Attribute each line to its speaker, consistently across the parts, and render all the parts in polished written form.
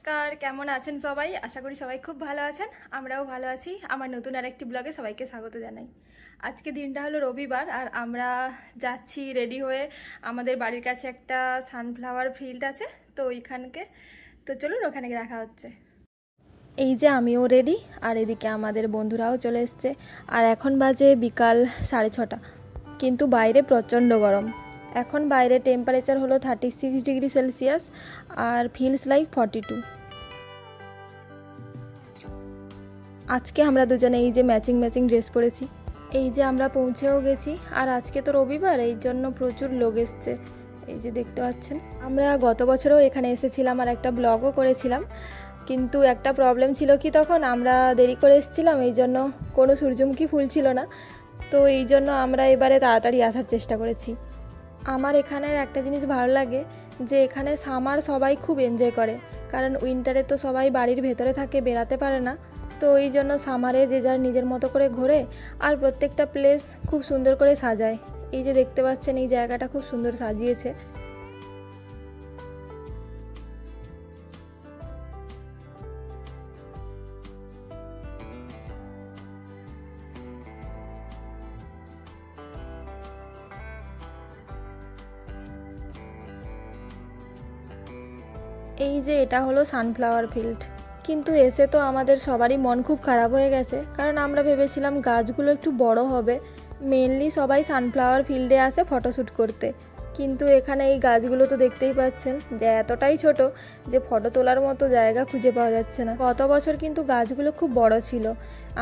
Speaker 1: নমস্কার, কেমন আছেন সবাই? আশা করি সবাই খুব ভালো আছেন। আমরাও ভালো আছি। আমার নতুন আরেকটি ব্লগে সবাইকে স্বাগত জানাই। আজকে দিনটা হলো রবিবার আর আমরা যাচ্ছি রেডি হয়ে। আমাদের বাড়ির কাছে একটা সানফ্লাওয়ার ফিল্ড আছে, তো ওইখানকে তো চলুন ওখানে দেখা হচ্ছে। এই যে আমিও রেডি আর এদিকে আমাদের বন্ধুরাও চলে এসছে। আর এখন বাজে বিকাল 6:30, কিন্তু বাইরে প্রচণ্ড গরম। এখন বাইরে টেম্পারেচার হলো 36 ডিগ্রি সেলসিয়াস আর ফিলস লাইক 42। আজকে আমরা দুজনে এই যে ম্যাচিং ড্রেস পরেছি। এই যে আমরা পৌঁছেও গেছি আর আজকে তো রবিবার, এই জন্য প্রচুর লোক এসছে। এই যে দেখতে পাচ্ছেন, আমরা গত বছরও এখানে এসেছিলাম আর একটা ব্লগও করেছিলাম, কিন্তু একটা প্রবলেম ছিল কি তখন আমরা দেরি করে এসেছিলাম, এই জন্য কোনো সূর্যমুখী ফুল ছিল না। তো এই জন্য আমরা এবারে তাড়াতাড়ি আসার চেষ্টা করেছি। আমার এখানের একটা জিনিস ভালো লাগে যে এখানে সামার সবাই খুব এনজয় করে, কারণ উইন্টারে তো সবাই বাড়ির ভেতরে থাকে, বেরাতে পারে না। তো এই জন্য সামারে যে যার নিজের মতো করে ঘোরে আর প্রত্যেকটা প্লেস খুব সুন্দর করে সাজায়। এই যে দেখতে পাচ্ছেন, এই জায়গাটা খুব সুন্দর সাজিয়েছে। এই যে এটা হলো সানফ্লাওয়ার ফিল্ড, কিন্তু এসে তো আমাদের সবারই মন খুব খারাপ হয়ে গেছে, কারণ আমরা ভেবেছিলাম গাছগুলো একটু বড় হবে। মেনলি সবাই সানফ্লাওয়ার ফিল্ডে আসে ফটোশ্যুট করতে, কিন্তু এখানে এই গাছগুলো তো দেখতেই পাচ্ছেন যে এতটাই ছোট যে ফটো তোলার মতো জায়গা খুঁজে পাওয়া যাচ্ছে না। গত বছর কিন্তু গাছগুলো খুব বড় ছিল,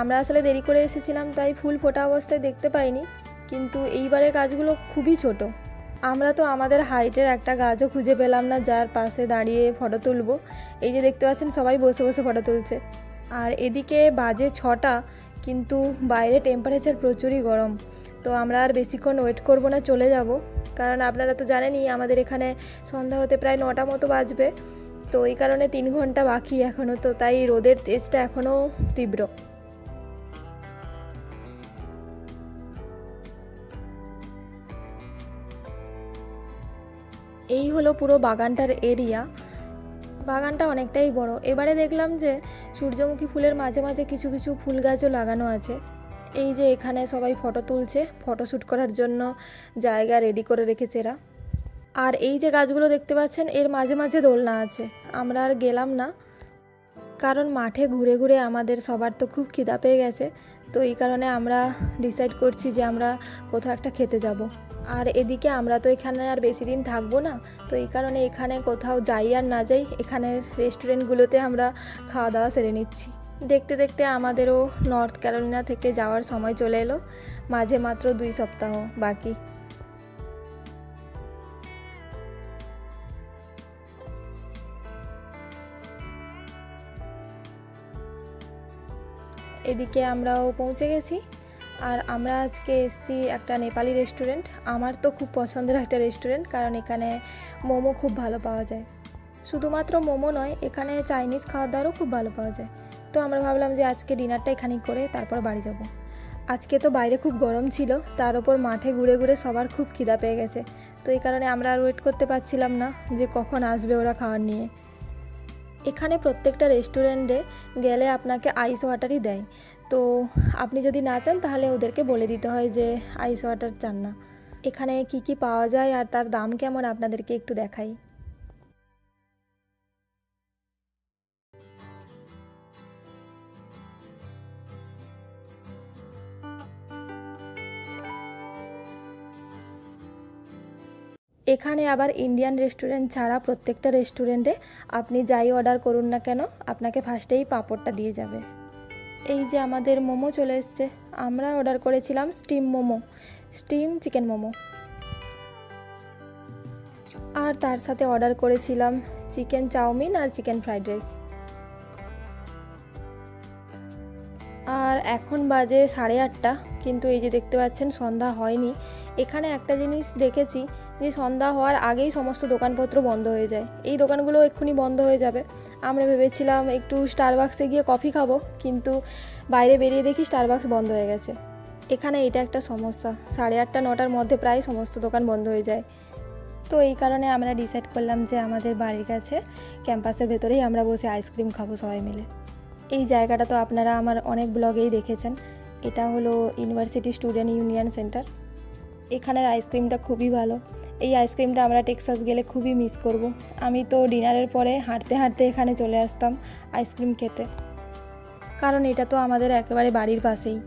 Speaker 1: আমরা আসলে দেরি করে এসেছিলাম তাই ফুল ফোটা অবস্থায় দেখতে পাইনি, কিন্তু এইবারে গাছগুলো খুবই ছোট। আমরা তো আমাদের হাইটের একটা গাছও খুঁজে পেলাম না যার পাশে দাঁড়িয়ে ফটো তুলব। এই যে দেখতে পাচ্ছেন সবাই বসে বসে ফটো তুলছে। আর এদিকে বাজে 6টা, কিন্তু বাইরে টেম্পারেচার প্রচুরই গরম। তো আমরা আর বেশিক্ষণ ওয়েট করব না, চলে যাব, কারণ আপনারা তো জানেনই আমাদের এখানে সন্ধ্যা হতে প্রায় 9টা মতো বাজবে। তো এই কারণে 3 ঘন্টা বাকি এখনও, তো তাই রোদের তেজটা এখনও তীব্র। এই হলো পুরো বাগানটার এরিয়া। বাগানটা অনেকটাই বড়। এবারে দেখলাম যে সূর্যমুখী ফুলের মাঝে মাঝে কিছু কিছু ফুল গাছও লাগানো আছে। এই যে এখানে সবাই ফটো তুলছে, ফটোশ্যুট করার জন্য জায়গা রেডি করে রেখেছে এরা। আর এই যে গাছগুলো দেখতে পাচ্ছেন এর মাঝে মাঝে দোলনা আছে। আমরা আর গেলাম না, কারণ মাঠে ঘুরে ঘুরে আমাদের সবার তো খুব খিদা পেয়ে গেছে। তো এই কারণে আমরা ডিসাইড করছি যে আমরা কোথাও একটা খেতে যাব। আর এদিকে আমরা তো এখানে আর বেশি দিন থাকবো না, তো এই কারণে এখানে কোথাও যাই আর না যাই, এখানের রেস্টুরেন্টগুলোতে আমরা খাওয়া দাওয়া সেরে নিচ্ছি। দেখতে দেখতে আমাদেরও নর্থ ক্যারোলিনা থেকে যাওয়ার সময় চলে এলো, মাঝে মাত্র 2 সপ্তাহ বাকি। এদিকে আমরাও পৌঁছে গেছি। আর আমরা আজকে এসেছি একটা নেপালি রেস্টুরেন্ট। আমার তো খুব পছন্দের একটা রেস্টুরেন্ট, কারণ এখানে মোমো খুব ভালো পাওয়া যায়। শুধুমাত্র মোমো নয়, এখানে চাইনিজ খাওয়ার দাওয়ারও খুব ভালো পাওয়া যায়। তো আমরা ভাবলাম যে আজকে ডিনারটা এখানেই করে তারপর বাড়ি যাব। আজকে তো বাইরে খুব গরম ছিল, তার ওপর মাঠে ঘুরে ঘুরে সবার খুব খিদা পেয়ে গেছে। তো এই কারণে আমরা আর ওয়েট করতে পারছিলাম না যে কখন আসবে ওরা খাওয়ার নিয়ে। এখানে প্রত্যেকটা রেস্টুরেন্টে গেলে আপনাকে আইস ওয়াটারই দেয়। তো আপনি যদি না চান তাহলে ওদেরকে বলে দিতে হয় যে আইস ওয়াটার চান না। এখানে কি কি পাওয়া যায় আর তার দাম কেমন আপনাদেরকে একটু দেখাই। এখানে আবার ইন্ডিয়ান রেস্টুরেন্ট ছাড়া প্রত্যেকটা রেস্টুরেন্টে আপনি যাই অর্ডার করুন না কেন, আপনাকে ফার্স্টেই পাঁপড়টা দিয়ে যাবে। এই যে আমাদের মোমো চলে এসছে। আমরা অর্ডার করেছিলাম steam momo, steam chicken momo. আর তার সাথে অর্ডার করেছিলাম চিকেন চাউমিন আর চিকেন ফ্রাইড রাইস। আর এখন বাজে 8:30, কিন্তু এই যে দেখতে পাচ্ছেন সন্ধ্যা হয়নি। এখানে একটা জিনিস দেখেছি যে সন্ধ্যা হওয়ার আগেই সমস্ত দোকানপত্র বন্ধ হয়ে যায়। এই দোকানগুলো এক্ষুনি বন্ধ হয়ে যাবে। আমরা ভেবেছিলাম একটু স্টারবাক্সে গিয়ে কফি খাবো, কিন্তু বাইরে বেরিয়ে দেখি স্টারবাক্স বন্ধ হয়ে গেছে। এখানে এটা একটা সমস্যা, 8:30 9টার মধ্যে প্রায় সমস্ত দোকান বন্ধ হয়ে যায়। তো এই কারণে আমরা ডিসাইড করলাম যে আমাদের বাড়ির কাছে ক্যাম্পাসের ভেতরেই আমরা বসে আইসক্রিম খাবো সবাই মিলে। এই জায়গাটা তো আপনারা আমার অনেক ব্লগেই দেখেছেন। এটা হলো ইউনিভার্সিটি স্টুডেন্ট ইউনিয়ন সেন্টার। এখানের আইসক্রিমটা খুবই ভালো। এই আইসক্রিমটা আমরা টেক্সাস গেলে খুবই মিস করব। আমি তো ডিনারের পরে হাঁটতে হাঁটতে এখানে চলে আসতাম আইসক্রিম খেতে, কারণ এটা তো আমাদের একেবারে বাড়ির পাশেই।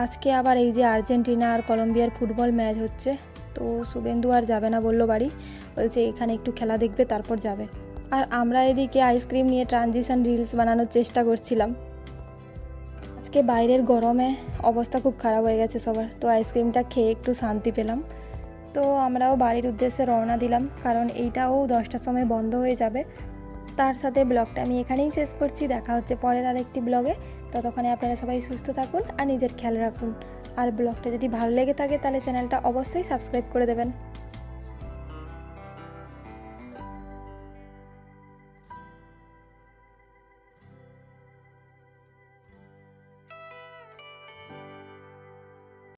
Speaker 1: আজকে আবার এই যে আর্জেন্টিনা আর কলম্বিয়ার ফুটবল ম্যাচ হচ্ছে, তো শুভেন্দু আর যাবে না বললো বাড়ি, বলছে এখানে একটু খেলা দেখবে তারপর যাবে। আর আমরা এদিকে আইসক্রিম নিয়ে ট্রানজিশন রিলস বানানোর চেষ্টা করছিলাম। আজকে বাইরের গরমে অবস্থা খুব খারাপ হয়ে গেছে সবার, তো আইসক্রিমটা খেয়ে একটু শান্তি পেলাম। তো আমরাও বাড়ির উদ্দেশ্যে রওনা দিলাম, কারণ এইটাও 10টার সময় বন্ধ হয়ে যাবে। তার সাথে ব্লগটা আমি এখানেই শেষ করছি। দেখা হচ্ছে পরের আরেকটি ব্লগে। ততক্ষণে আপনারা সবাই সুস্থ থাকুন আর নিজের খেয়াল রাখুন। আর ব্লগটা যদি ভালো লেগে থাকে তাহলে চ্যানেলটা অবশ্যই সাবস্ক্রাইব করে দেবেন।